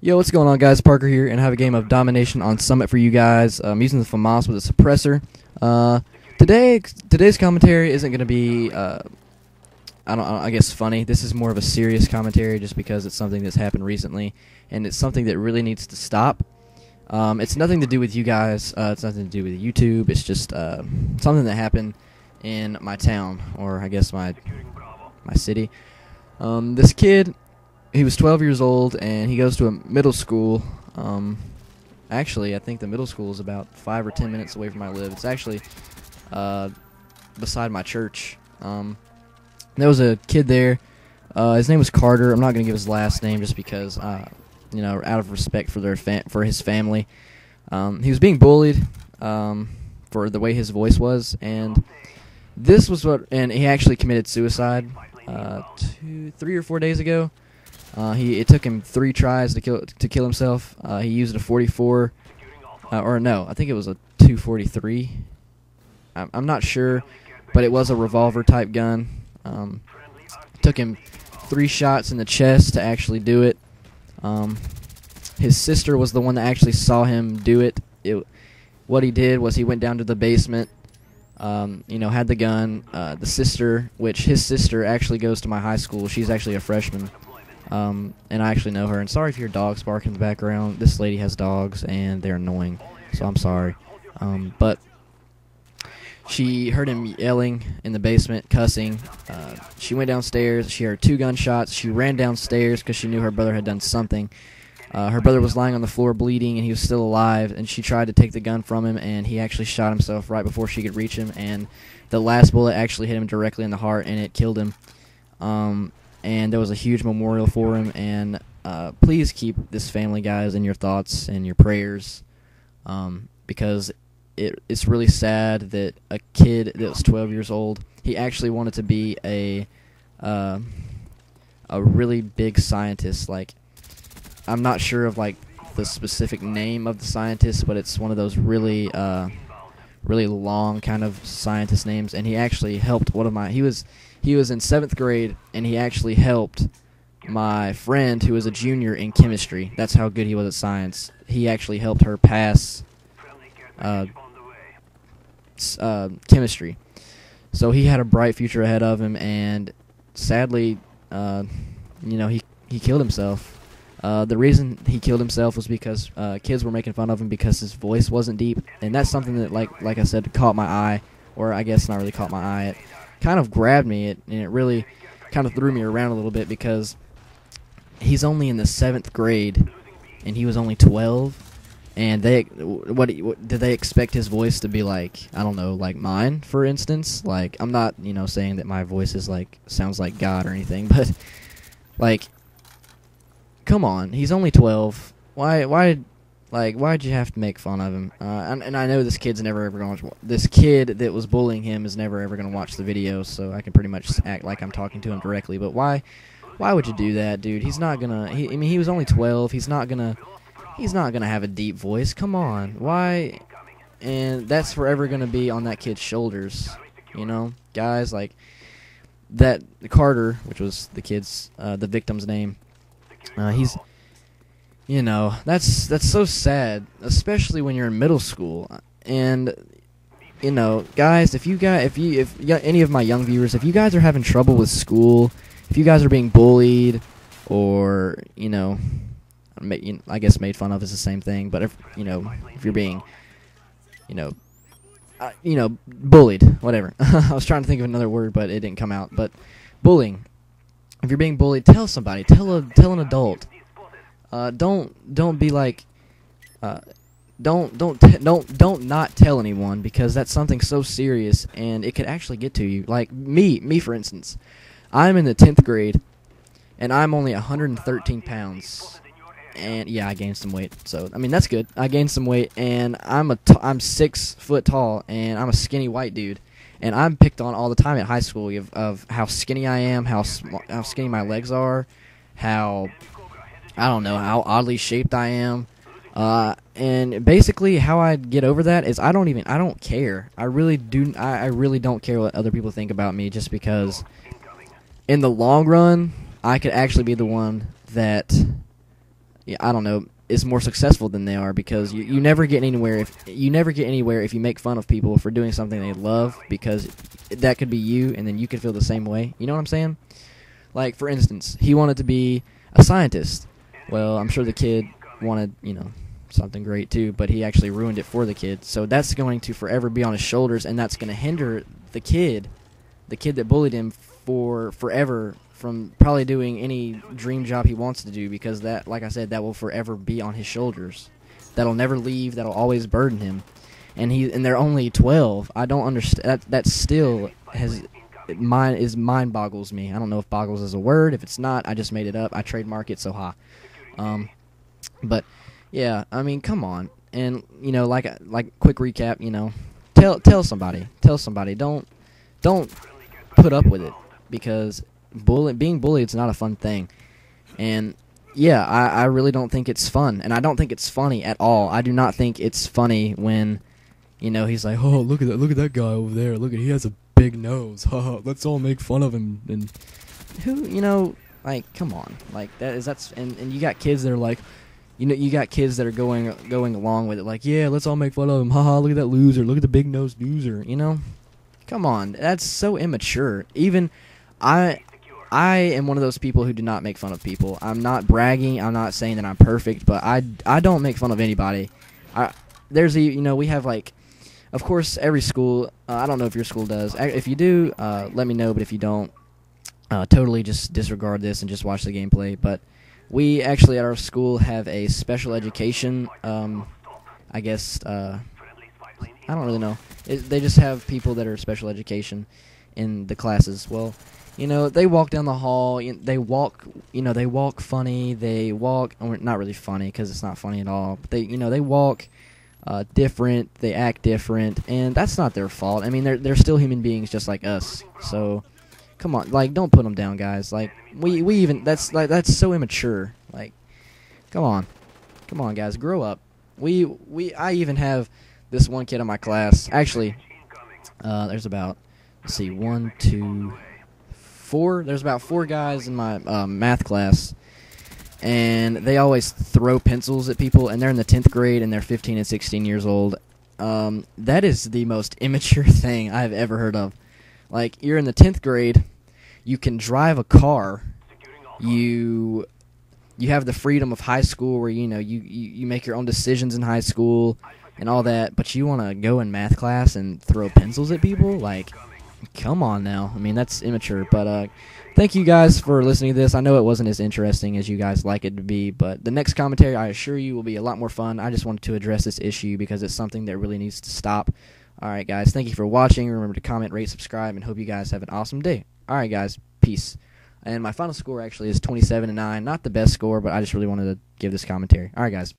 Yo, what's going on, guys? Parker here, and I have a game of Domination on Summit for you guys. I'm using the Famas with a suppressor. Today's commentary isn't going to be, I guess, funny. This is more of a serious commentary just because it's something that's happened recently, and it's something that really needs to stop. It's nothing to do with you guys. It's nothing to do with YouTube. It's just something that happened in my town, or I guess my city. This kid, he was 12 years old, and he goes to a middle school. Actually, I think the middle school is about 5 or 10 minutes away from where I live. It's actually beside my church. There was a kid there. His name was Carter. I'm not going to give his last name just because, out of respect for his family. He was being bullied for the way his voice was, and this was and he actually committed suicide 3 or 4 days ago. It took him 3 tries to kill himself. He used a 44, or no, I think it was a 243. I'm not sure, but it was a revolver type gun. Took him 3 shots in the chest to actually do it. His sister was the one that actually saw him do it. What he did was he went down to the basement, had the gun. The sister, which his sister actually goes to my high school. She's actually a freshman. And I actually know her. And sorry if your dog's barking in the background. This lady has dogs, and they're annoying, so I'm sorry. But she heard him yelling in the basement, cussing. She went downstairs. She heard 2 gunshots. She ran downstairs because she knew her brother had done something. Her brother was lying on the floor bleeding, and he was still alive, and she tried to take the gun from him, and he actually shot himself right before she could reach him, and the last bullet actually hit him directly in the heart, and it killed him. And there was a huge memorial for him, and please keep this family, guys, in your thoughts and your prayers, because it's really sad that a kid that was 12 years old, he actually wanted to be a really big scientist. Like, I'm not sure of like the specific name of the scientist, but it's one of those really long kind of scientist names, and he actually helped he was in 7th grade, and he actually helped my friend who was a junior in chemistry. That's how good he was at science. He actually helped her pass chemistry. So he had a bright future ahead of him, and sadly, he killed himself. The reason he killed himself was because kids were making fun of him because his voice wasn't deep, and that's something that, like I said, caught my eye, or I guess not really caught my eye. It kind of grabbed me, and it really kind of threw me around a little bit because he's only in the 7th grade, and he was only 12. And what did they expect his voice to be like? I don't know, like mine, for instance. Like, I'm not, saying that my voice is like sounds like God or anything, but like, come on, he's only 12. Why'd you have to make fun of him? And I know this kid's never ever gonna watch. This kid that was bullying him is never ever gonna watch the video, so I can pretty much act like I'm talking to him directly. But why would you do that, dude? He's not gonna. He was only 12. He's not gonna have a deep voice. Come on, why? And that's forever gonna be on that kid's shoulders, guys. Like that Carter, which was the victim's name. He's. That's so sad, especially when you're in middle school. And guys, if any of my young viewers, if you guys are having trouble with school, if you guys are being bullied, or I guess made fun of is the same thing. But if you're being bullied, whatever. I was trying to think of another word, but it didn't come out. But bullying. If you're being bullied, tell somebody. Tell an adult. Don't be like, don't not tell anyone, because that's something so serious, and it could actually get to you. Like me for instance, I'm in the 10th grade, and I'm only 113 pounds, and yeah, I gained some weight. So that's good. I gained some weight, and I'm 6 foot tall, and I'm a skinny white dude, and I'm picked on all the time at high school of how skinny I am, how skinny my legs are, how oddly shaped I am. And basically how I get over that is I don't care. I really don't care what other people think about me, just because in the long run I could actually be the one that I don't know, is more successful than they are, because you never get anywhere if you make fun of people for doing something they love, because that could be you, and then you could feel the same way. You know what I'm saying? Like, for instance, he wanted to be a scientist. Well, I'm sure the kid wanted, something great too, but he actually ruined it for the kid. So that's going to forever be on his shoulders, and that's going to hinder the kid that bullied him for forever from probably doing any dream job he wants to do, because that, like I said, that will forever be on his shoulders. That'll never leave. That'll always burden him. And they're only 12. I don't understand. That still mind boggles me. I don't know if boggles is a word. If it's not, I just made it up. I trademark it, so ha. But yeah, I mean, come on. And like quick recap. Tell somebody. Don't put up with it, because being bullied is not a fun thing. And yeah, I really don't think it's fun, and I don't think it's funny at all. I do not think it's funny when he's like, oh, look at that guy over there. Look, he has a big nose. Haha, let's all make fun of him. And who, like, come on. Like, and you got kids that are like, you got kids that are going along with it, like, yeah, let's all make fun of him. Haha, look at that loser. Look at the big nose loser. Come on. That's so immature. Even I am one of those people who do not make fun of people. I'm not bragging. I'm not saying that I'm perfect, but I don't make fun of anybody. We have, like, of course, every school, I don't know if your school does. If you do, let me know, but if you don't, totally just disregard this and just watch the gameplay. But we actually at our school have a special education, I guess, I don't really know. They just have people that are special education in the classes. Well, they walk down the hall. They walk funny. They walk, not really funny, because it's not funny at all. But they walk different. They act different, and that's not their fault. I mean, they're still human beings just like us. So, come on, like, don't put them down, guys. Like, that's so immature. Like, come on, guys, grow up. I even have this one kid in my class. Actually, there's about, let's see, 1, 2, 4. There's about 4 guys in my math class, and they always throw pencils at people, and they're in the 10th grade, and they're 15 and 16 years old. That is the most immature thing I've ever heard of. Like, you're in the 10th grade, you can drive a car, you have the freedom of high school where, you make your own decisions in high school and all that, but you want to go in math class and throw pencils at people? Like, come on now. I mean, that's immature. But thank you guys for listening to this. I know it wasn't as interesting as you guys like it to be, but the next commentary, I assure you, will be a lot more fun. I just wanted to address this issue because it's something that really needs to stop. All right, guys, thank you for watching. Remember to comment, rate, subscribe, and hope you guys have an awesome day. All right, guys, peace. And my final score actually is 27-9. Not the best score, but I just really wanted to give this commentary. All right, guys.